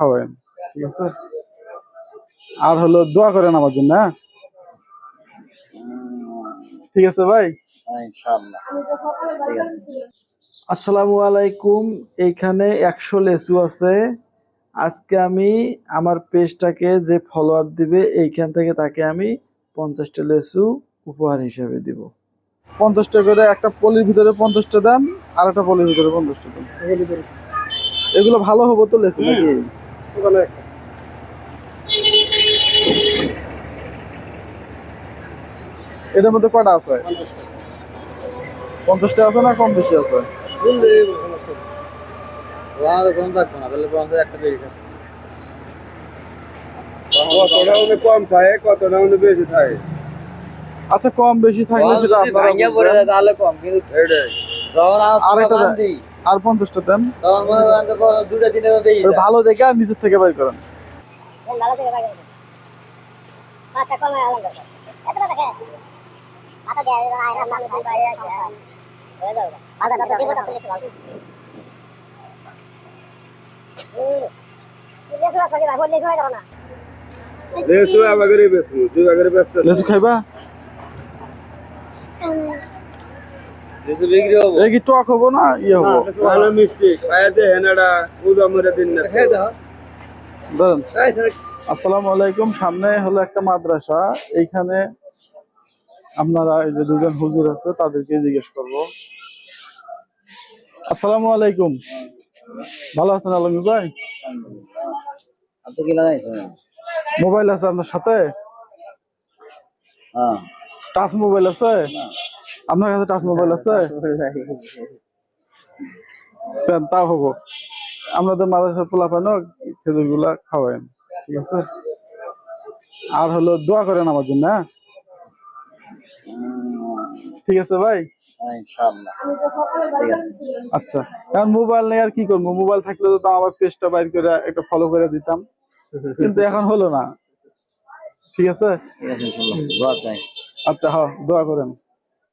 খাওয়াবেন, ঠিক আছে? আর হলো দোয়া করেন আমার জন্য, হ্যাঁ? ঠিক আছে ভাই, ইনশাআল্লাহ ঠিক আছে। আসসালামু আলাইকুম। এইখানে 100 লেচু আছে। আজকে আমি আমার পেজটাকে যে ফলোয়ার দিবে এইখান থেকে তাকে আমি 50টা লেচু উপহার হিসেবে দিব। 50টা করে, একটা পলির ভিতরে 50টা দেন, আর একটা পলির ভিতরে 50টা দেন। এগুলো ভালো হবে তো লেচু নাকি? এটার মধ্যে কয়টা আছে? 50টা আছে না কম বেশি আছে? কতটা মধ্যে কম থাকে, কতটা মধ্যে বেশি থাকে। আচ্ছা, কম বেশি থাকলে সেটা আপনারা বুঝবেন। তাহলে কম, কিন্তু এটাই আরেকটা দেন, আর 50টা দেন। দুটা দিনে বেশি ওই ভালো দেখে আর নিচের থেকে বের করেন। ভালো থেকে বাগের আচ্ছা কমে আলাদা করতে এত কথা কে মাথা দেয়া আয়না সামনে দুই বাইরে আছে হয়ে যাবে আদা দাদা দিব তো লিখে দাও লেসু আছে কি ভাই লেসু হয়ে গেল না লেসু আবাগরে বেসু, দুই বাগরে ব্যস্ত। লেচু খাইবা? কিছু বিক্রি হবে। এই কি টক হবো না ইয়ে হবো? ভালো মিষ্টি খায়াতে হেনাডা উদা মরে দিন না। ধরেন। আসসালামু আলাইকুম। সামনে হলো একটা মাদ্রাসা, এইখানে আপনারা এই যে দুজন হুজুর আছে তাদেরকে জিজ্ঞেস করব। আসসালামু আলাইকুম, ভালো আছেন আলমগীর ভাই? আপনি কি লাগাইছেন? মোবাইল আছে আপনার সাথে? হ্যাঁ, টাচ মোবাইল আছে আপনার কাছে? টাচ মোবাইল আছে? দেন, তাও হবো। আপনাদের মাদ্রাসার পোলাপানও খেজুর গুলা খাওয়াবেন, ঠিক আছে? আর হলো দোয়া করেন আমার জন্য, হ্যাঁ? ঠিক আছে ভাই, ইনশাআল্লাহ ঠিক আছে। আচ্ছা। এখন মোবাইল নেই আর কি করবো, মোবাইল থাকলে তো আমার পেজটা বাইর করে একটা ফলো করে দিতাম, কিন্তু এখন হলো না। ঠিক আছে, ঠিক আছে ইনশাআল্লাহ, দোয়া চাই। আচ্ছা, হ্যাঁ, দোয়া করেন।